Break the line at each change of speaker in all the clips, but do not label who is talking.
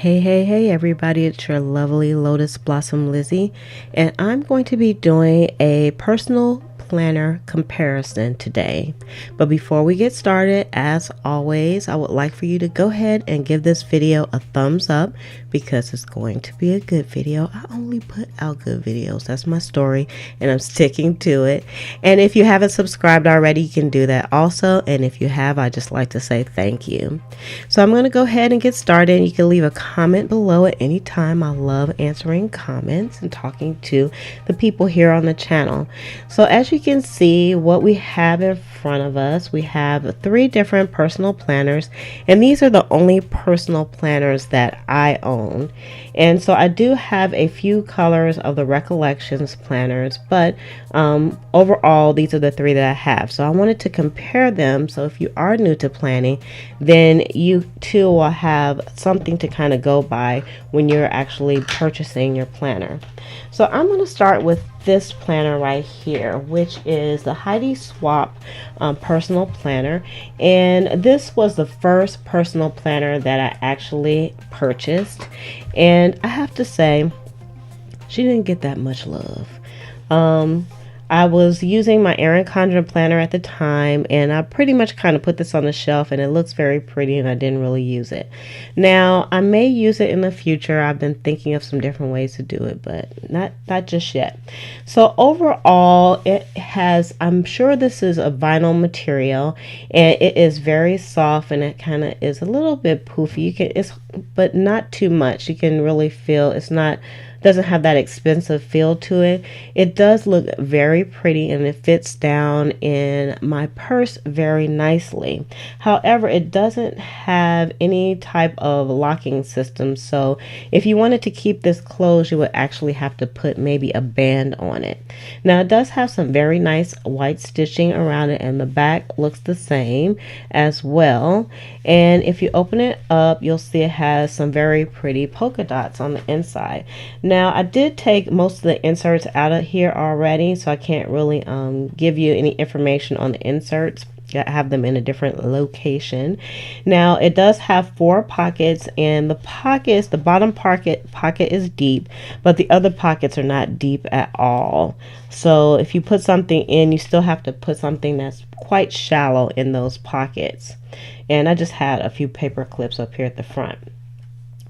Hey everybody, it's your lovely Lotus Blossom Lizzie, and I'm going to be doing a personal planner comparison today. But before we get started, as always, I would like for you to go ahead and give this video a thumbs up because it's going to be a good video. I only put out good videos. That's my story, and I'm sticking to it. And if you haven't subscribed already, you can do that also. And if you have, I just like to say thank you. So I'm going to go ahead and get started. You can leave a comment below at any time. I love answering comments and talking to the people here on the channel. So as you can see, what we have in front of us, we have 3 different personal planners, and these are the only personal planners that I own. And so I do have a few colors of the Recollections planners, but overall these are the 3 that I have. So I wanted to compare them, so if you are new to planning, then you too will have something to kind of go by when you're actually purchasing your planner. So I'm going to start with this planner right here, which is the Heidi Swapp Personal Planner, and this was the first personal planner that I actually purchased, and I have to say she didn't get that much love. I was using my Erin Condren planner at the time, and I pretty much kind of put this on the shelf, and it looks very pretty, and I didn't really use it. Now, I may use it in the future. I've been thinking of some different ways to do it, but not just yet. So overall, it has, I'm sure this is a vinyl material, and it is very soft, and it kind of is a little bit poofy. You can, but not too much. You can really feel it's not, doesn't have that expensive feel to it. It does look very pretty, and it fits down in my purse very nicely. However, it doesn't have any type of locking system, so if you wanted to keep this closed, you would actually have to put maybe a band on it. Now, it does have some very nice white stitching around it, and the back looks the same as well. And if you open it up, you'll see it has some very pretty polka dots on the inside. Now, I did take most of the inserts out of here already, so I can't really give you any information on the inserts. I have them in a different location. Now, it does have 4 pockets, and the pockets, the bottom pocket is deep, but the other pockets are not deep at all. So if you put something in, you still have to put something that's quite shallow in those pockets. And I just had a few paper clips up here at the front.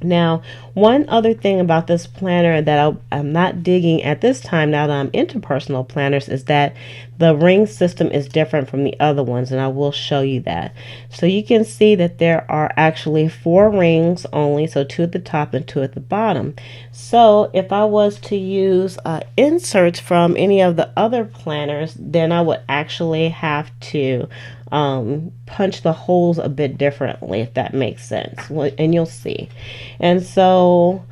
Now, one other thing about this planner that I'm not digging at this time, now that I'm into personal planners, is that the ring system is different from the other ones, and I will show you that. So you can see that there are actually 4 rings only, so 2 at the top and 2 at the bottom. So if I was to use inserts from any of the other planners, then I would actually have to punch the holes a bit differently, if that makes sense, and you'll see. And so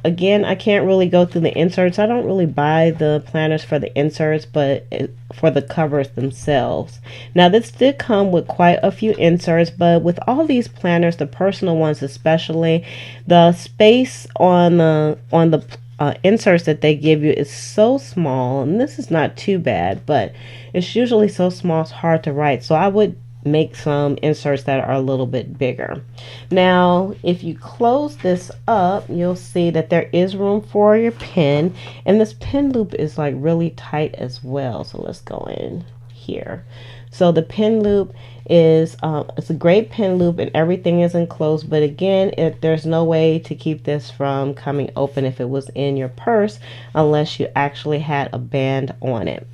again, I can't really go through the inserts. I don't really buy the planners for the inserts, but for the covers themselves. Now, this did come with quite a few inserts, but with all these planners, the personal ones especially, the space on the inserts that they give you is so small, and this is not too bad, but it's usually so small it's hard to write. So I would make some inserts that are a little bit bigger. Now, if you close this up, you'll see that there is room for your pen, and this pen loop is like really tight as well. So let's go in here. So the pen loop is it's a great pen loop, and everything is enclosed, but again, there's no way to keep this from coming open if it was in your purse unless you actually had a band on it.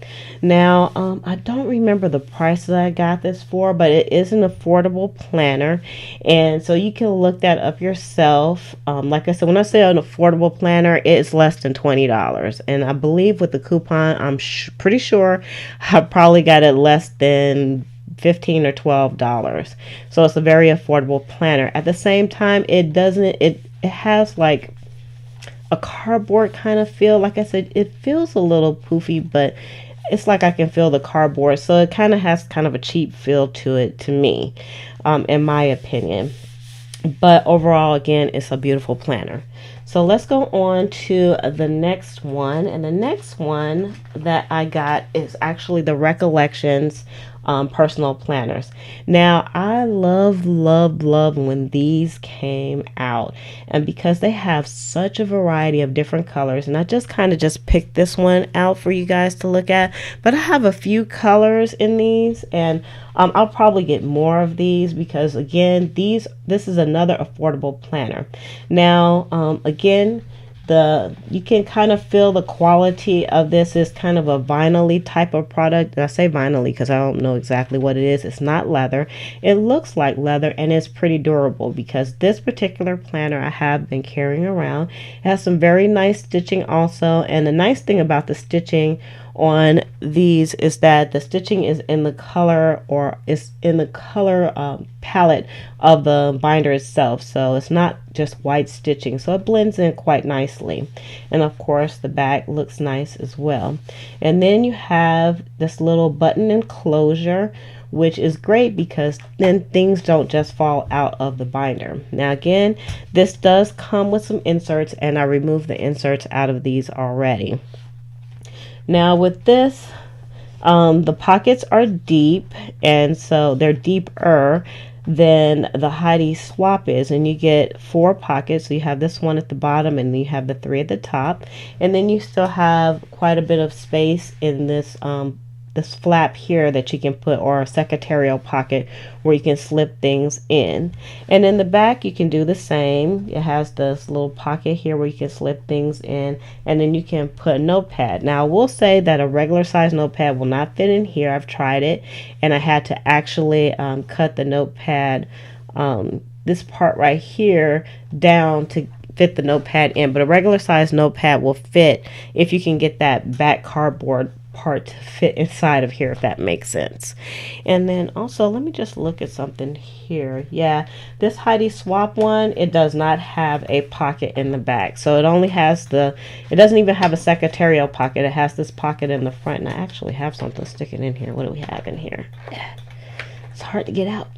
Now, I don't remember the price that I got this for, but it is an affordable planner, and so you can look that up yourself. Like I said, when I say an affordable planner, it's less than $20, and I believe with the coupon, I'm pretty sure I probably got it less than $15 or $12. So it's a very affordable planner. At the same time, it has like a cardboard kind of feel. Like I said, it feels a little poofy, but it's like I can feel the cardboard, so it kind of has kind of a cheap feel to it, to me, in my opinion. But overall, again, it's a beautiful planner. So let's go on to the next one. And the next one that I got is actually the Recollections personal planners. Now, I love when these came out, and because they have such a variety of different colors, and I just kind of just picked this one out for you guys to look at, but I have a few colors in these, and I'll probably get more of these because again, this is another affordable planner. Now, again, you can kind of feel the quality of this is kind of a vinyl-y type of product. And I say vinyl-y because I don't know exactly what it is. It's not leather. It looks like leather and it's pretty durable because this particular planner I have been carrying around. It has some very nice stitching also, and the nice thing about the stitching on these is that the stitching is in the color, or is in the color palette of the binder itself, so it's not just white stitching, so it blends in quite nicely. And of course the back looks nice as well. And then you have this little button enclosure, which is great because then things don't just fall out of the binder. Now again, this does come with some inserts, and I removed the inserts out of these already. Now with this, the pockets are deep, and so they're deeper than the Heidi Swapp is, and you get 4 pockets. So you have this one at the bottom, and you have the 3 at the top, and then you still have quite a bit of space in this this flap here that you can put, or a secretarial pocket where you can slip things in. And in the back you can do the same. It has this little pocket here where you can slip things in, and then you can put a notepad. Now I will say that a regular size notepad will not fit in here. I've tried it, and I had to actually cut the notepad, this part right here, down to fit the notepad in, but a regular size notepad will fit if you can get that back cardboard part to fit inside of here, if that makes sense. And then also, let me just look at something here. Yeah, this Heidi Swapp one, it does not have a pocket in the back, so it only has it doesn't even have a secretarial pocket. It has this pocket in the front, and I actually have something sticking in here. What do we have in here? It's hard to get out.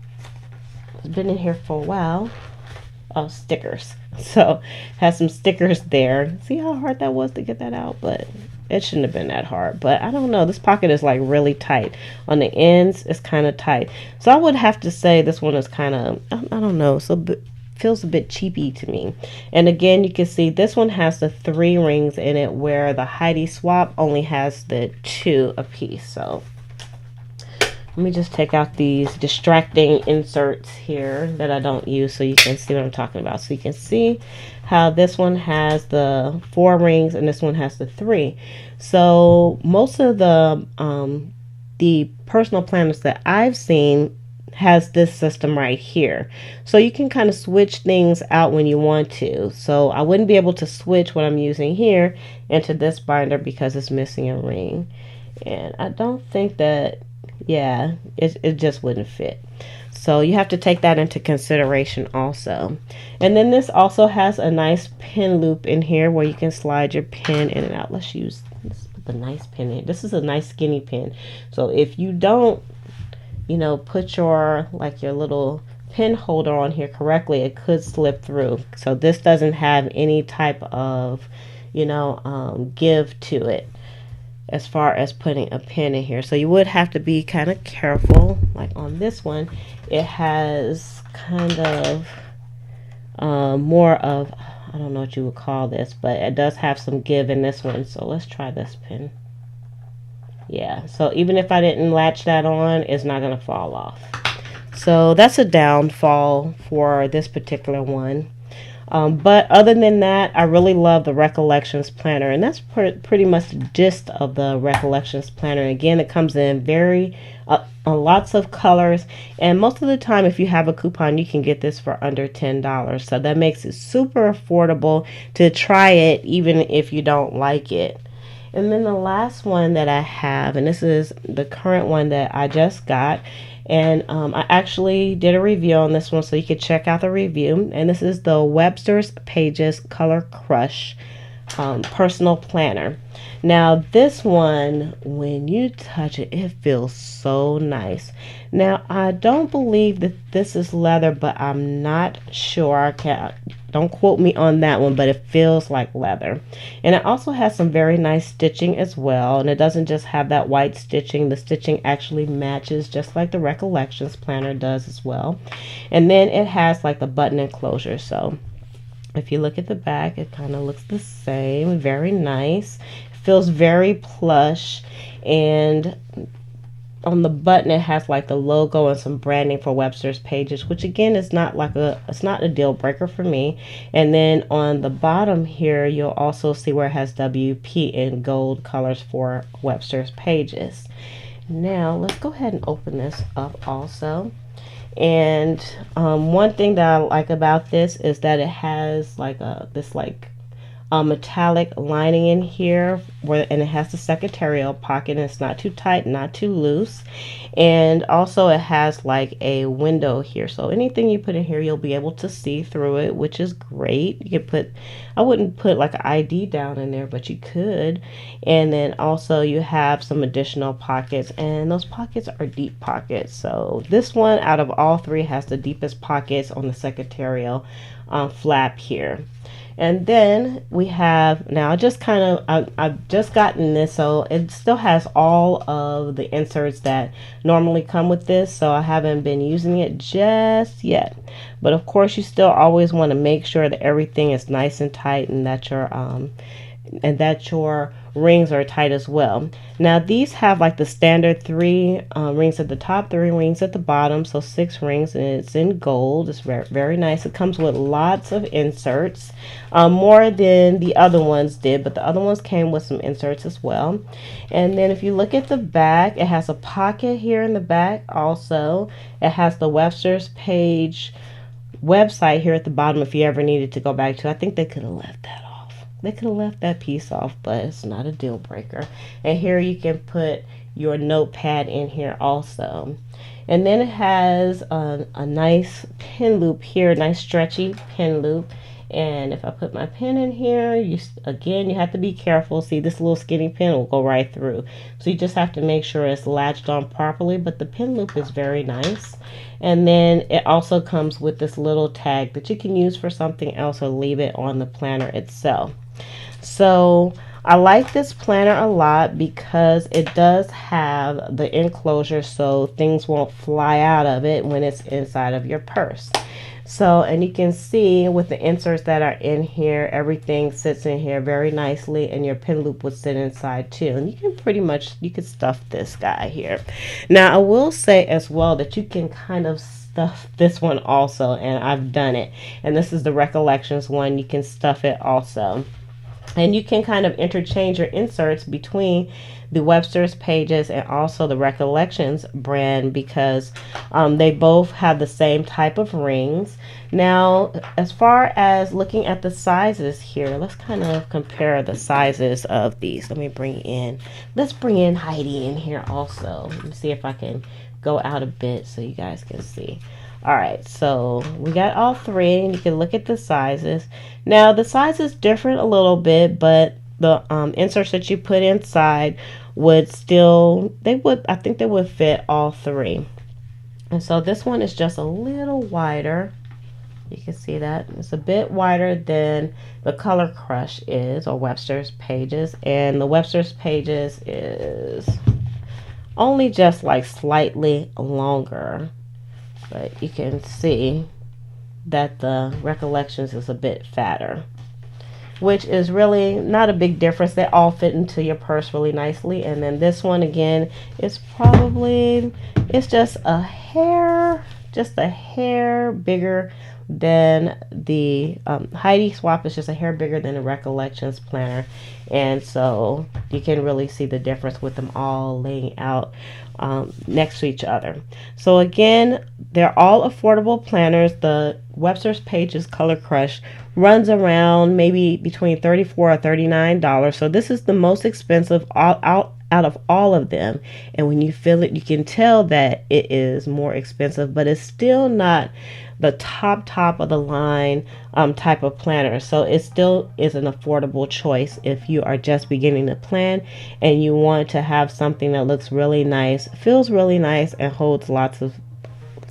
It's been in here for a while. Oh, stickers. So it has some stickers there. See how hard that was to get that out? But it shouldn't have been that hard. But I don't know, this pocket is like really tight on the ends. It's kind of tight, so I would have to say this one is kind of, I don't know, so feels a bit cheapy to me. And again, you can see this one has the 3 rings in it, where the Heidi Swapp only has the 2 apiece. So let me just take out these distracting inserts here that I don't use, so you can see what I'm talking about. So you can see how this one has the 4 rings and this one has the 3. So most of the personal planners that I've seen has this system right here, so you can kind of switch things out when you want to. So I wouldn't be able to switch what I'm using here into this binder because it's missing a ring, and I don't think that, yeah, it just wouldn't fit. So you have to take that into consideration also. And then this also has a nice pin loop in here where you can slide your pin in and out. Let's put the nice pin in. This is a nice skinny pin, so if you don't, you know, put your little pin holder on here correctly, it could slip through. So this doesn't have any type of, you know, give to it as far as putting a pin in here. So you would have to be kind of careful. Like on this one, it has kind of more of, I don't know what you would call this, but it does have some give in this one. So let's try this pin. Yeah, so even if I didn't latch that on, it's not going to fall off. So that's a downfall for this particular one. But other than that, I really love the Recollections planner, and that's pretty much the gist of the Recollections planner. Again, it comes in very lots of colors, and most of the time if you have a coupon, you can get this for under $10. So that makes it super affordable to try it even if you don't like it. And then the last one that I have, and this is the current one that I just got, and I actually did a review on this one, so you could check out the review. And this is the Websters Pages Color Crush Personal Planner. Now this one, when you touch it, it feels so nice. Now I don't believe that this is leather, but I'm not sure. I Don't quote me on that one, but it feels like leather. And it also has some very nice stitching as well. And it doesn't just have that white stitching. The stitching actually matches just like the Recollections planner does as well. And then it has like the button enclosure. So if you look at the back, it kind of looks the same. Very nice. It feels very plush. And on the button it has like the logo and some branding for Websters pages, which again is not like it's not a deal breaker for me. And then on the bottom here you'll also see where it has WP in gold colors for Websters pages. Now let's go ahead and open this up also. And one thing that I like about this is that it has like this metallic lining in here and it has the secretarial pocket, and it's not too tight, not too loose. And also it has like a window here, so anything you put in here you'll be able to see through it, which is great. You could put, I wouldn't put like an ID down in there, but you could. And then also you have some additional pockets, and those pockets are deep pockets. So this one out of all three has the deepest pockets on the secretarial flap here. And then we have, now I've just gotten this, so it still has all of the inserts that normally come with this, so I haven't been using it just yet. But of course you still always want to make sure that everything is nice and tight, and that your rings are tight as well. Now these have like the standard 3 rings at the top, 3 rings at the bottom, so 6 rings, and it's in gold. It's very, very nice. It comes with lots of inserts, more than the other ones did, but the other ones came with some inserts as well. And then if you look at the back, it has a pocket here in the back also. It has the Websters page website here at the bottom if you ever needed to go back to. I think they could have left that off. They could have left that piece off, but it's not a deal breaker. And here you can put your notepad in here also. And then it has a nice pin loop here, nice stretchy pin loop. And if I put my pin in here, you have to be careful. See, this little skinny pin will go right through. So you just have to make sure it's latched on properly, but the pin loop is very nice. And then it also comes with this little tag that you can use for something else or leave it on the planner itself. So I like this planner a lot because it does have the enclosure so things won't fly out of it when it's inside of your purse. So, and you can see with the inserts that are in here, everything sits in here very nicely, and your pin loop would sit inside too. And you can pretty much, you could stuff this guy here. Now, I will say as well that you can kind of stuff this one also, and I've done it. And this is the Recollections one. You can stuff it also. And you can kind of interchange your inserts between the Websters pages and also the Recollections brand because they both have the same type of rings. Now, as far as looking at the sizes here, let's kind of compare the sizes of these. Let's bring in Heidi in here also. Let me see if I can go out a bit so you guys can see. Alright, so we got all 3, and you can look at the sizes. Now, the size is different a little bit, but the inserts that you put inside would still, I think they would fit all 3. And so this one is just a little wider. You can see that. It's a bit wider than the Color Crush is, or Websters pages. And the Websters pages is only just like slightly longer. But you can see that the Recollections is a bit fatter, which is really not a big difference. They all fit into your purse really nicely. And then this one again is it's just a hair bigger than the Heidi Swapp is just a hair bigger than the Recollections planner. And so you can really see the difference with them all laying out next to each other. So again, they're all affordable planners. The Websters Pages Color Crush runs around maybe between $34 or $39. So this is the most expensive out of all of them. And when you feel it, you can tell that it is more expensive, but it's still not the top of the line type of planner. So it still is an affordable choice if you are just beginning to plan and you want to have something that looks really nice, feels really nice, and holds lots of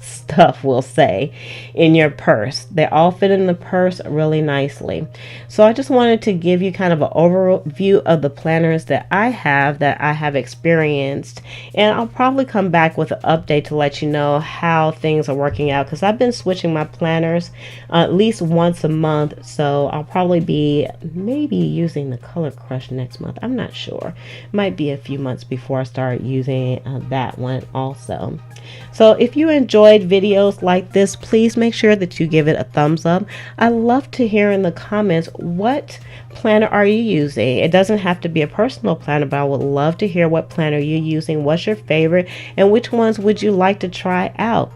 stuff, we'll say, in your purse. They all fit in the purse really nicely. So I just wanted to give you kind of an overview of the planners that I have experienced, and I'll probably come back with an update to let you know how things are working out, because I've been switching my planners at least once a month. So I'll probably be maybe using the Color Crush next month. I'm not sure. Might be a few months before I start using that one also. So if you enjoyed videos like this, please make sure that you give it a thumbs up. I love to hear in the comments, what planner are you using? It doesn't have to be a personal planner, but I would love to hear what planner you're using, what's your favorite, and which ones would you like to try out.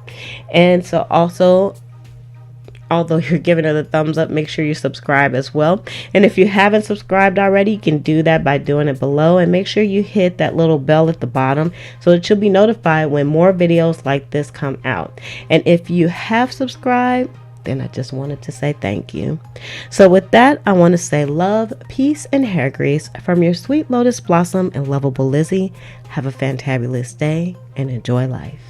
And so also, although you're giving it a thumbs up, make sure you subscribe as well. And if you haven't subscribed already, you can do that by doing it below, and make sure you hit that little bell at the bottom so that you'll be notified when more videos like this come out. And if you have subscribed, then I just wanted to say thank you. So with that, I want to say love, peace, and hair grease from your sweet lotus blossom and lovable Lizzie. Have a fantabulous day and enjoy life.